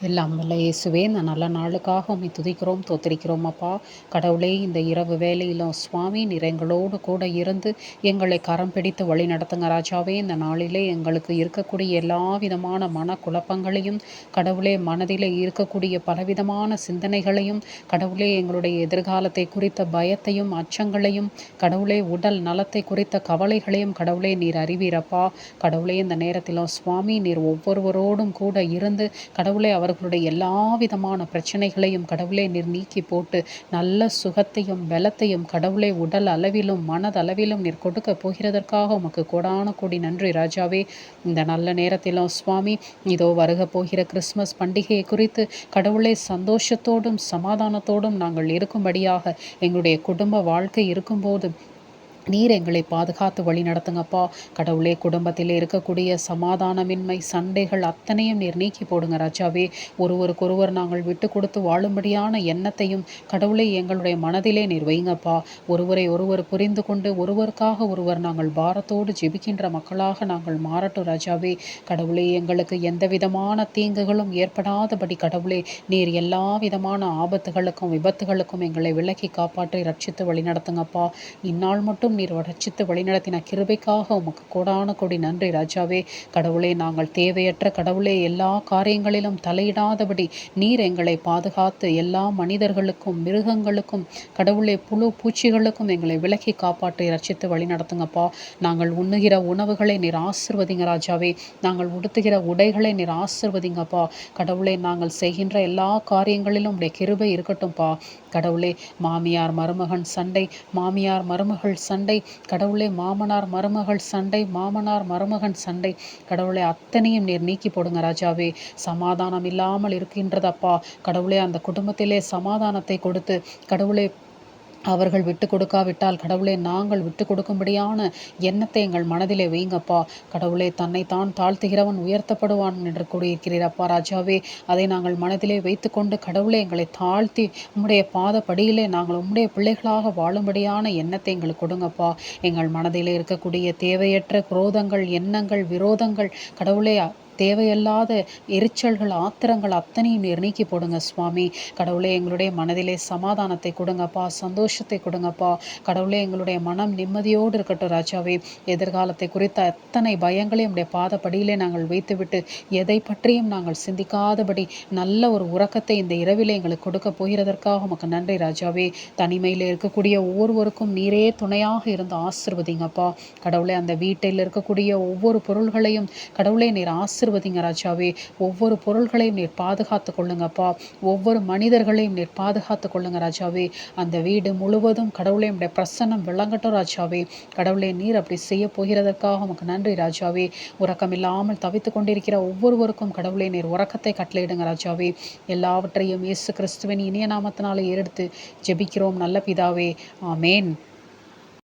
எல்லாம் வல்ல இயேசுவே, இந்த நல்ல நாளுக்காக உம்மை துதிக்கிறோம், தோத்திரிக்கிறோம் அப்பா. கடவுளே, இந்த இரவு வேளையிலும் சுவாமி நீர் எங்களோடு கூட இருந்து எங்களை கரம் பிடித்து வழி நடத்துங்க ராஜாவே. இந்த நாளிலே எங்களுக்கு இருக்கக்கூடிய எல்லா விதமான மனக்குழப்பங்களையும், கடவுளே மனதிலே இருக்கக்கூடிய பலவிதமான சிந்தனைகளையும், கடவுளே எங்களுடைய எதிர்காலத்தை குறித்த பயத்தையும் அச்சங்களையும், கடவுளே உடல் நலத்தை குறித்த கவலைகளையும் கடவுளே நீர் அறிவீரப்பா. கடவுளே, இந்த நேரத்திலும் சுவாமி நீர் ஒவ்வொருவரோடும் கூட இருந்து கடவுளே அவர்களுடைய எல்லா விதமான பிரச்சனைகளையும் கடவுளே நீர் நீக்கி போட்டு நல்ல சுகத்தையும் பலத்தையும் கடவுளே உடல் அளவிலும் மனதளவிலும் நீர் கொடுக்க போகிறதற்காக உமக்கு கோடான கோடி நன்றி ராஜாவே. இந்த நல்ல நேரத்திலும் சுவாமி இதோ வருக போகிற கிறிஸ்மஸ் பண்டிகையை குறித்து கடவுளே சந்தோஷத்தோடும் சமாதானத்தோடும் நாங்கள் இருக்கும்படியாக எங்களுடைய குடும்ப வாழ்க்கை இருக்கும்போது நீர் எங்களை பாதுகாத்து வழி நடத்துங்கப்பா. கடவுளே, குடும்பத்தில் இருக்கக்கூடிய சமாதானமின்மை சண்டைகள் அத்தனையும் நீர் நீக்கி போடுங்க ராஜாவே. ஒருவருக்கொருவர் நாங்கள் விட்டு கொடுத்து வாழும்படியான எண்ணத்தையும் கடவுளே எங்களுடைய மனதிலே நீர் வைங்கப்பா. ஒருவரை ஒருவர் புரிந்து கொண்டு ஒருவருக்காக ஒருவர் நாங்கள் பாரத்தோடு ஜெபிக்கின்ற மக்களாக நாங்கள் மாறட்டும் ராஜாவே. கடவுளே, எங்களுக்கு எந்த விதமான தீங்குகளும் ஏற்படாதபடி கடவுளே நீர் எல்லா விதமான ஆபத்துகளுக்கும் விபத்துகளுக்கும் எங்களை விலக்கி காப்பாற்றி ரட்சித்து வழி நடத்துங்கப்பா. இந்நாள் மட்டும் நீர் ரட்சித்து வழிநடத்தின கிருபைக்காக உமக்கு கோடான கோடி நன்றி ராஜாவே. கடவுளே, நாங்கள் தேவையற்ற கடவுளே எல்லா காரியங்களிலும் தலையிடாதபடி நீர் எங்களை பாதுகாத்து எல்லா மனிதர்களுக்கும் மிருகங்களுக்கும் கடவுளே புழு பூச்சிகளுக்கும் எங்களை விலக்கி காப்பாற்றி ரட்சித்து வழி நடத்துங்கப்பா. நாங்கள் உண்ணுகிற உணவுகளை நீர் ஆசிர்வதிங்க ராஜாவே. நாங்கள் உடுத்துகிற உடைகளை நீர் ஆசிர்வதிங்கப்பா. கடவுளே, நாங்கள் செய்கின்ற எல்லா காரியங்களிலும் உடைய கிருபை இருக்கட்டும்பா. கடவுளே, மாமியார் மருமகன் சண்டை, மாமியார் மருமகள் சண்டை, கடவுளே மாமனார் மருமகள் சண்டை, மாமனார் மருமகன் சண்டை, கடவுளே அத்தனையும் நீர் நீக்கி போடுங்க ராஜாவே. சமாதானம் இல்லாமல் இருக்கின்றதப்பா. கடவுளே, அந்த குடும்பத்திலே சமாதானத்தை கொடுத்து கடவுளே அவர்கள் விட்டு கொடுக்காவிட்டால் கடவுளே நாங்கள் விட்டு கொடுக்கும்படியான எண்ணத்தை எங்கள் மனதிலே வைங்கப்பா. கடவுளே, தன்னைத்தான் தாழ்த்துகிறவன் உயர்த்தப்படுவான் என்று கூறியிருக்கிறீரப்பா ராஜாவே. அதை நாங்கள் மனதிலே வைத்துக்கொண்டு கடவுளே எங்களை தாழ்த்தி உம்முடைய பாதப்படியிலே நாங்கள் உம்முடைய பிள்ளைகளாக வாழும்படியான எண்ணத்தை எங்களுக்கு கொடுங்கப்பா. எங்கள் மனதிலே இருக்கக்கூடிய தேவையற்ற குரோதங்கள் எண்ணங்கள் விரோதங்கள் கடவுளே தேவையில்லாத எரிச்சல்கள் ஆத்திரங்கள் அத்தனையும் நீர் நீக்கி போடுங்க சுவாமி. கடவுளே, எங்களுடைய மனதிலே சமாதானத்தை கொடுங்கப்பா, சந்தோஷத்தை கொடுங்கப்பா. கடவுளே, எங்களுடைய மனம் நிம்மதியோடு இருக்கட்டும் ராஜாவே. எதிர்காலத்தை குறித்த அத்தனை பயங்களையும் உடைய பாதப்படியிலே நாங்கள் வைத்துவிட்டு எதை பற்றியும் நாங்கள் சிந்திக்காதபடி நல்ல ஒரு உறக்கத்தை இந்த இரவிலே எங்களுக்கு கொடுக்க போகிறதற்காக உமக்கு நன்றி ராஜாவே. தனிமையில் இருக்கக்கூடிய ஒவ்வொருவருக்கும் நீரே துணையாக இருந்து ஆசிர்வதிங்கப்பா. கடவுளே, அந்த வீட்டில் இருக்கக்கூடிய ஒவ்வொரு பொருள்களையும் கடவுளே நீர் ஆசிர்வதிங்க ராஜாவே. ஒவ்வொரு பொருள்களையும் நீர் பாதுகாத்து கொள்ளுங்கப்பா. ஒவ்வொரு மனிதர்களையும் நீர் பாதுகாத்து கொள்ளுங்க ராஜாவே. அந்த வீடு முழுவதும் கடவுளே உடைய பிரசன்னம் விளங்கட்டும் ராஜாவே. கடவுளே, நீர் அப்படி செய்ய போகிறதற்காக உமக்கு நன்றி ராஜாவே. உறக்கம் இல்லாமல் தவித்து கொண்டிருக்கிற ஒவ்வொருவருக்கும் கடவுளே நீர் உறக்கத்தை கட்டளையிடுங்க ராஜாவே. எல்லாவற்றையும் இயேசு கிறிஸ்துவின் இனிய நாமத்தினாலே எடுத்து ஜெபிக்கிறோம் நல்ல பிதாவே. ஆமேன்.